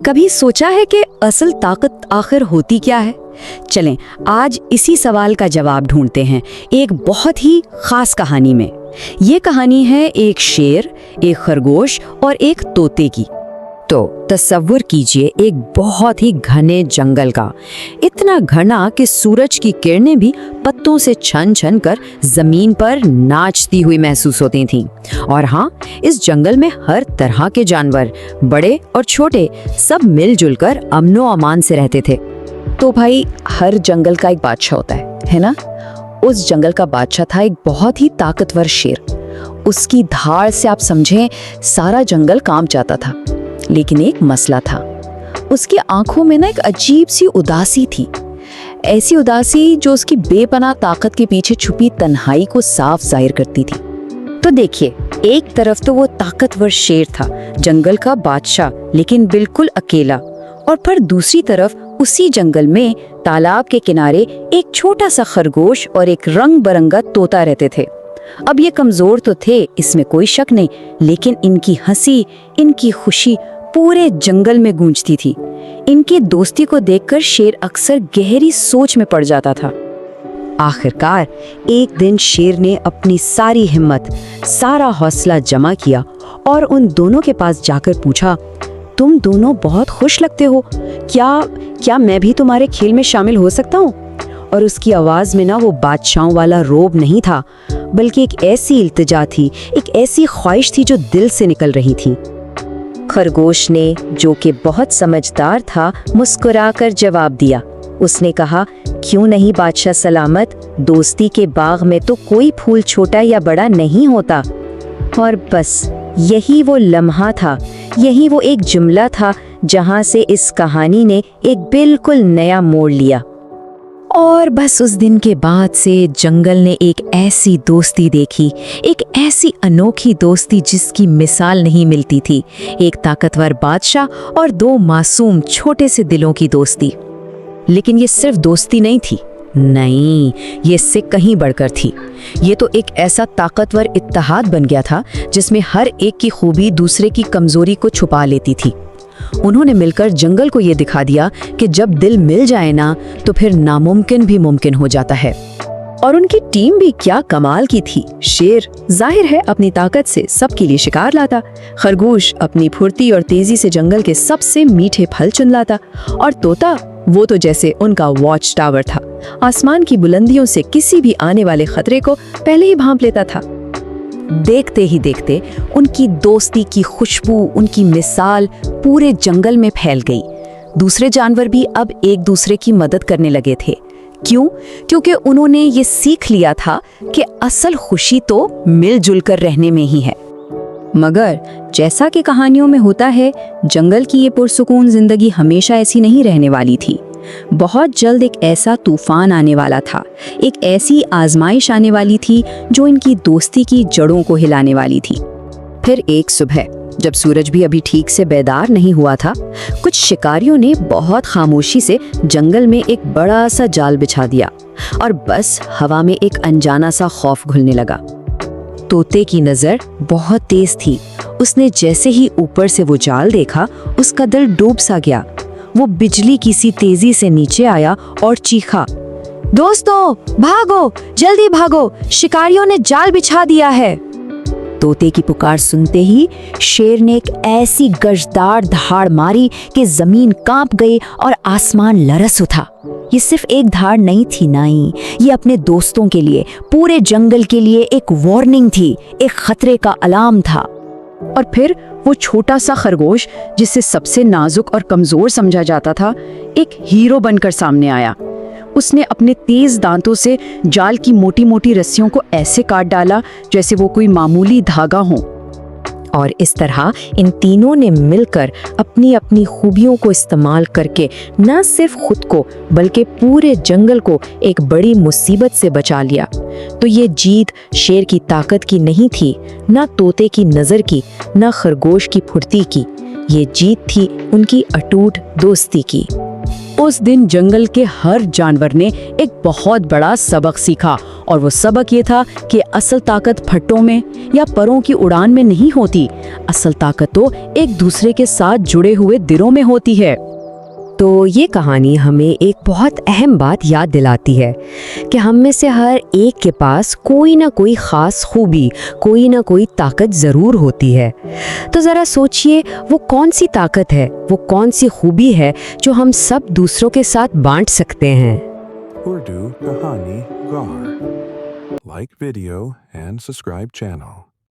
कभी सोचा है कि असल ताकत आखिर होती क्या है? चलें आज इसी सवाल का जवाब ढूंढते हैं एक बहुत ही खास कहानी में। ये कहानी है एक शेर, एक खरगोश और एक तोते की। तो तसव्वुर कीजिए एक बहुत ही घने जंगल का, इतना घना कि सूरज की किरणें भी पत्तों से छन छन कर जमीन पर नाचती हुई महसूस होती थीं। और हाँ, इस जंगल में हर तरह के जानवर, बड़े और छोटे, सब मिलजुल कर अमनो अमान से रहते थे। तो भाई, हर जंगल का एक बादशाह होता है ना? उस जंगल का बादशाह था एक बहुत ही ताकतवर शेर। उसकी धार से आप समझें सारा जंगल कांप जाता था। लेकिन एक मसला था, उसकी आंखों में ना एक अजीब सी उदासी थी, ऐसी उदासी जो उसकी बेपनाह ताकत के पीछे छुपी तन्हाई को साफ जाहिर करती थी। तो देखिए, एक तरफ तो वो ताकतवर शेर था, जंगल का बादशाह, लेकिन बिल्कुल अकेला। और फिर दूसरी तरफ उसी जंगल में तालाब के किनारे एक छोटा सा खरगोश और एक रंग बिरंगा तोता रहते थे। अब ये कमजोर तो थे, इसमें कोई शक नहीं, लेकिन इनकी हंसी, इनकी खुशी पूरे जंगल में गूंजती थी। इनकी दोस्ती को देखकर शेर अक्सर गहरी सोच में पड़ जाता था। आखिरकार एक दिन शेर ने अपनी सारी हिम्मत, सारा हौसला जमा किया और उन दोनों के पास जाकर पूछा, तुम दोनों बहुत खुश लगते हो, क्या मैं भी तुम्हारे खेल में शामिल हो सकता हूँ? और उसकी आवाज में ना वो बादशाहों वाला रोब नहीं था, बल्कि एक ऐसी इल्तिजा थी, एक ऐसी ख्वाहिश थी जो दिल से निकल रही थी। खरगोश ने, जो कि बहुत समझदार था, मुस्कुराकर जवाब दिया। उसने कहा, क्यों नहीं बादशाह सलामत, दोस्ती के बाग में तो कोई फूल छोटा या बड़ा नहीं होता। और बस यही वो लम्हा था, यही वो एक जुमला था जहां से इस कहानी ने एक बिल्कुल नया मोड़ लिया। और बस उस दिन के बाद से जंगल ने एक ऐसी दोस्ती देखी, एक ऐसी अनोखी दोस्ती जिसकी मिसाल नहीं मिलती थी। एक ताकतवर बादशाह और दो मासूम छोटे से दिलों की दोस्ती। लेकिन ये सिर्फ दोस्ती नहीं थी, नहीं, ये इससे कहीं बढ़कर थी। ये तो एक ऐसा ताकतवर इत्तेहाद बन गया था जिसमें हर एक की खूबी दूसरे की कमजोरी को छुपा लेती थी। उन्होंने मिलकर जंगल को ये दिखा दिया कि जब दिल मिल जाए ना, तो फिर नामुमकिन भी मुमकिन हो जाता है। और उनकी टीम भी क्या कमाल की थी। शेर जाहिर है अपनी ताकत से सबके लिए शिकार लाता, खरगोश अपनी फुर्ती और तेजी से जंगल के सबसे मीठे फल चुन लाता, और तोता, वो तो जैसे उनका वॉच टावर था, आसमान की बुलंदियों से किसी भी आने वाले खतरे को पहले ही भांप लेता था। देखते ही देखते उनकी दोस्ती की खुशबू, उनकी मिसाल पूरे जंगल में फैल गई। दूसरे जानवर भी अब एक दूसरे की मदद करने लगे थे। क्यों? क्योंकि उन्होंने ये सीख लिया था कि असल खुशी तो मिलजुल कर रहने में ही है। मगर जैसा कि कहानियों में होता है, जंगल की ये पुरसुकून जिंदगी हमेशा ऐसी नहीं रहने वाली थी। बहुत जल्द एक ऐसा तूफान आने वाला था, एक ऐसी आजमाइश आने वाली थी जो इनकी दोस्ती की जड़ों को हिलाने वाली थी। फिर एक सुबह, जब सूरज भी अभी ठीक से बेदार नहीं हुआ था, कुछ शिकारियों ने बहुत खामोशी से जंगल में एक बड़ा सा जाल बिछा दिया, और बस हवा में एक अनजाना सा खौफ घुलने लगा। तोते की नजर बहुत तेज थी। उसने जैसे ही ऊपर से वो जाल देखा, उसका दिल डूब सा गया। वो बिजली की सी तेजी से नीचे आया और चीखा, दोस्तों भागो, जल्दी भागो, शिकारियों ने जाल बिछा दिया है। तोते की पुकार सुनते ही शेर ने एक ऐसी गजदार धाड़ मारी कि जमीन कांप गई और आसमान लरस उठा। ये सिर्फ एक धाड़ नहीं थी, नहीं, ये अपने दोस्तों के लिए, पूरे जंगल के लिए एक वार्निंग थी, एक खतरे का अलार्म था। और फिर वो छोटा सा खरगोश, जिसे सबसे नाजुक और कमजोर समझा जाता था, एक हीरो बनकर सामने आया। उसने अपने तेज दांतों से जाल की मोटी मोटी रस्सियों को ऐसे काट डाला जैसे वो कोई मामूली धागा हो। और इस तरह इन तीनों ने मिलकर अपनी अपनी खूबियों को इस्तेमाल करके न सिर्फ खुद को बल्कि पूरे जंगल को एक बड़ी मुसीबत से बचा लिया। तो ये जीत शेर की ताकत की नहीं थी, न तोते की नज़र की, न खरगोश की फुर्ती की। ये जीत थी उनकी अटूट दोस्ती की। उस दिन जंगल के हर जानवर ने एक बहुत बड़ा सबक सीखा और वो सबक ये था कि असल ताकत फट्टों में या परों की उड़ान में नहीं होती। असल ताकत तो एक दूसरे के साथ जुड़े हुए दिलों में होती है। तो ये कहानी हमें एक बहुत अहम बात याद दिलाती है कि हम में से हर एक के पास कोई ना कोई ख़ास खूबी, कोई ना कोई ताकत ज़रूर होती है। तो ज़रा सोचिए वो कौन सी ताकत है, वो कौन सी खूबी है जो हम सब दूसरों के साथ बांट सकते हैं। Urdu Kahani Gar. Like video and subscribe channel.